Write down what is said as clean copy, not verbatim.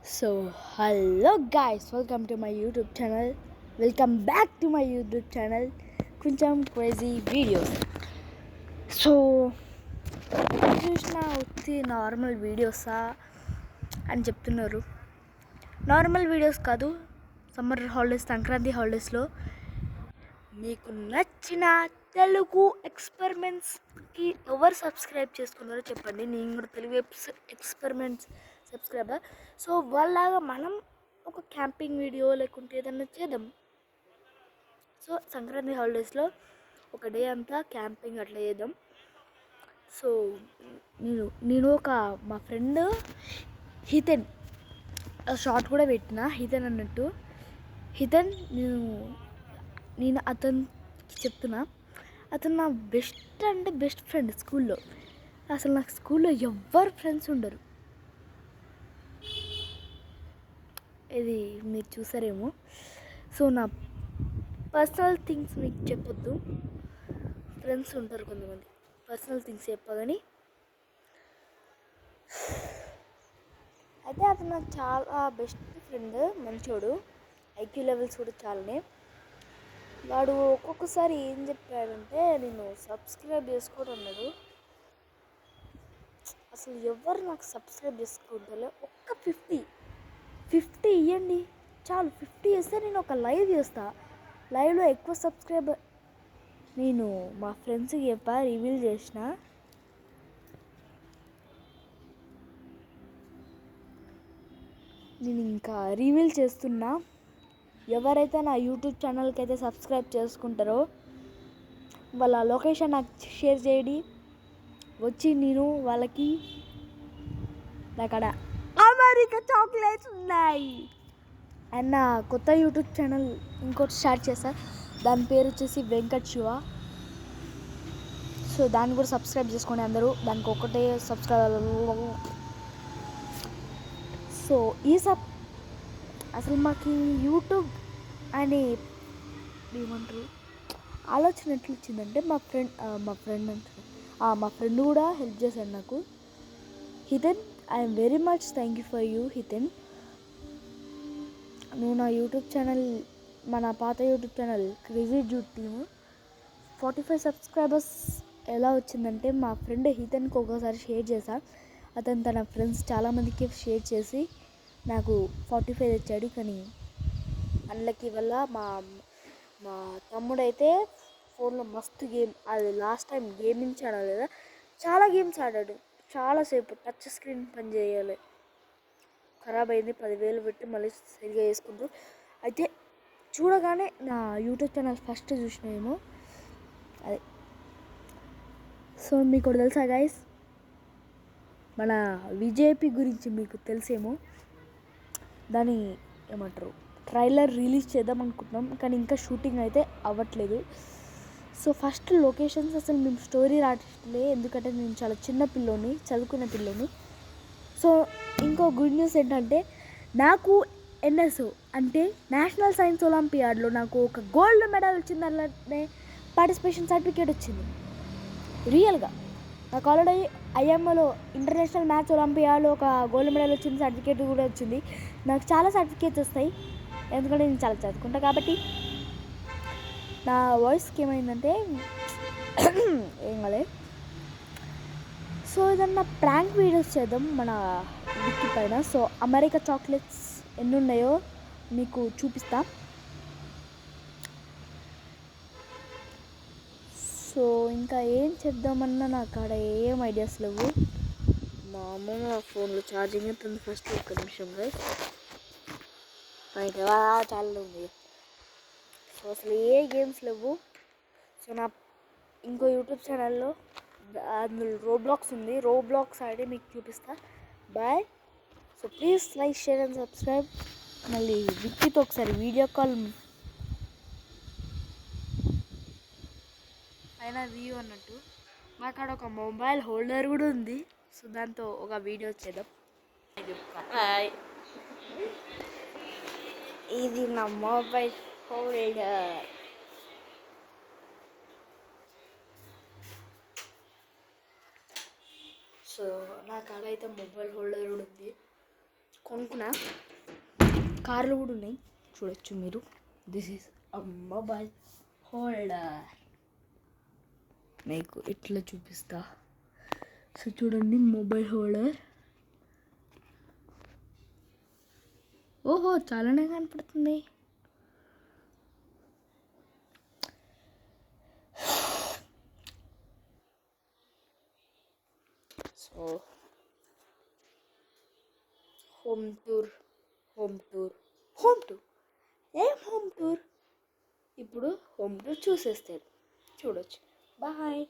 So, hello guys, welcome to my YouTube channel. Welcome back to my YouTube channel. కొంచెం crazy videos. So చూసిన వచ్చి normal వీడియోసా అని చెప్తున్నారు. Normal videos కాదు, summer holidays, Sankranti హాలిడేస్లో మీకు నచ్చిన తెలుగు ఎక్స్పెరిమెంట్స్కి ఎవరు సబ్స్క్రైబ్ చేసుకున్నారో చెప్పండి. నేను కూడా తెలుగు ఎక్స్పెరిమెంట్స్ సబ్స్క్రైబర్. సో వాళ్ళలాగా మనం ఒక క్యాంపింగ్ వీడియో లేకుంటే ఏదన్నా చేద్దాం. సో సంక్రాంతి హాలిడేస్లో ఒక డే అంతా క్యాంపింగ్ అట్లా చేద్దాం. సో నేను మా ఫ్రెండ్ హితన్ షార్ట్ కూడా పెట్టిన, హితన్ అన్నట్టు. హితన్ నేను అతనికి చెప్తున్నా, అతను నా బెస్ట్ ఫ్రెండ్ స్కూల్లో. అసలు నాకు స్కూల్లో ఎవ్వరు ఫ్రెండ్స్ ఉండరు. ఇది మీరు చూసారేమో. సో నా పర్సనల్ థింగ్స్ మీకు చెప్పొద్దు, ఫ్రెండ్స్ ఉంటారు కొంతమంది, పర్సనల్ థింగ్స్ చెప్పగాని. అయితే అతను నాకు చాలా బెస్ట్ ఫ్రెండ్, మంచోడు, ఐక్యూ లెవెల్స్ కూడా చాలానే. వాడు ఒక్కొక్కసారి ఏం చెప్పాడంటే, నేను సబ్స్క్రైబ్ చేసుకోవడం అన్నాడు. అసలు ఎవరు నాకు సబ్స్క్రైబ్ చేసుకుంటారో ఒక్క 50 ఇవ్వండి చాలు. 50 ఇస్తే నేను ఒక లైవ్ చేస్తా. లైవ్లో ఎక్కువ సబ్స్క్రైబర్ నేను మా ఫ్రెండ్స్కి చెప్పా, రివీల్ చేసిన. నేను ఇంకా రివీల్ చేస్తున్నా. ఎవరైతే నా యూట్యూబ్ ఛానల్కి అయితే సబ్స్క్రైబ్ చేసుకుంటారో వాళ్ళ లొకేషన్ నాకు షేర్ చేయండి. వచ్చి నేను వాళ్ళకి అక్కడ అమెరికా చాక్లెట్స్ ఉన్నాయి. అండ్ నా కొత్త యూట్యూబ్ ఛానల్ ఇంకోటి స్టార్ట్ చేశాను, దాని పేరు వచ్చేసి వెంకట్ శివ. సో దాన్ని కూడా సబ్స్క్రైబ్ చేసుకోండి అందరూ. దానికి ఒకటే సబ్స్క్రైబ్. సో అసలు మాకు యూట్యూబ్ అనే ఏమంటారు ఆలోచన ఎట్లా వచ్చిందంటే, మా ఫ్రెండ్ కూడా హెల్ప్ చేశాడు నాకు. Hitan, I'm very much thank you for you Hitan. నువ్వు నా యూట్యూబ్ ఛానల్, మన పాత యూట్యూబ్ ఛానల్ క్రేజీ జూట్ టీమ్ 45 సబ్స్క్రైబర్స్ ఎలా వచ్చిందంటే, మా ఫ్రెండ్ హితన్కి ఒకసారి షేర్ చేశా. అతను తన ఫ్రెండ్స్ చాలామందికి షేర్ చేసి నాకు 45 తెచ్చాడు. కానీ అన్లకి వల్ల మా తమ్ముడైతే ఫోన్లో మస్తు గేమ్, అది లాస్ట్ టైం గేమింగ్ ఛానల్ కదా, చాలా గేమ్స్ ఆడాడు చాలాసేపు. టచ్ స్క్రీన్ పని చేయాలి, ఖరాబ్ అయింది. 10,000 పెట్టి మళ్ళీ సరిగా వేసుకుంటారు. అయితే చూడగానే నా యూట్యూబ్ ఛానల్ ఫస్ట్ చూసినాయేమో అదే. సో మీకు తెలుసా గైస్, మన విజేపీ గురించి మీకు తెలిసేమో. దాని ఏమంటారు ట్రైలర్ రిలీజ్ చేద్దాం అనుకుంటున్నాం, కానీ ఇంకా షూటింగ్ అయితే అవ్వట్లేదు. సో ఫస్ట్ లొకేషన్స్ అసలు మేము స్టోరీ రావట్లే, ఎందుకంటే నేను చాలా చిన్న పిల్లోని, చదువుకునే పిల్లోని. సో ఇంకో గుడ్ న్యూస్ ఏంటంటే, నాకు ఎన్ఎస్ఓ అంటే నేషనల్ సైన్స్ ఒలింపియాడ్లో నాకు ఒక గోల్డ్ మెడల్ వచ్చింది. అలానే పార్టిసిపేషన్ సర్టిఫికేట్ వచ్చింది. రియల్గా నాకు ఆల్రెడీ ఐఎంఓలో ఇంటర్నేషనల్ మ్యాథ్స్ ఒలింపియాడ్లో ఒక గోల్డ్ మెడల్ వచ్చింది, సర్టిఫికేట్ కూడా వచ్చింది. నాకు చాలా సర్టిఫికేట్స్ వస్తాయి, ఎందుకంటే నేను చాలా చదువుకుంటా కాబట్టి. నా వాయిస్కి ఏమైందంటే ఏం కాలే. సో ఏదన్నా ప్రాంక్ వీడియోస్ చేద్దాం మన విక్కీ పైన. సో అమెరికా చాక్లెట్స్ ఎన్ని ఉన్నాయో మీకు చూపిస్తా. సో ఇంకా ఏం చేద్దామన్నా నాకు అక్కడ ఏం ఐడియాస్ లేవు. మా అమ్మ ఫోన్లో ఛార్జింగ్ అవుతుంది. ఫస్ట్ ఒక్క నిమిషంగా బయట చాలా ఉంది. సో అసలు ఏ గేమ్స్ లేవు. సో నా ఇంకో యూట్యూబ్ ఛానల్లో అందులో రోబ్లాక్స్ ఉంది, రోబ్లాక్స్ ఐడి మీకు చూపిస్తా. Bye. So please like, share and subscribe. మళ్ళీ విక్కీతో ఒకసారి వీడియో కాల్ పైన వ్యూ అన్నట్టు. మాకు అక్కడ ఒక మొబైల్ హోల్డర్ కూడా ఉంది. సో దాంతో ఒక వీడియో చేద్దాం. ఇది నా మొబైల్ హోల్డర్. సో నా కాడ అయితే మొబైల్ హోల్డర్ కూడా ఉంది. కొనుక్కున్నా. కార్లు కూడా ఉన్నాయి, చూడొచ్చు మీరు. This is a mobile holder. మీకు ఇట్లా చూపిస్తా. సో చూడండి, మొబైల్ హోల్డర్. ఓహో, చాలానే కనపడుతుంది. సో హోమ్ టూర్ ఏం హోమ్ టూర్, ఇప్పుడు హోమ్ టూర్ చూసేస్తారు, చూడొచ్చు. బాయ్.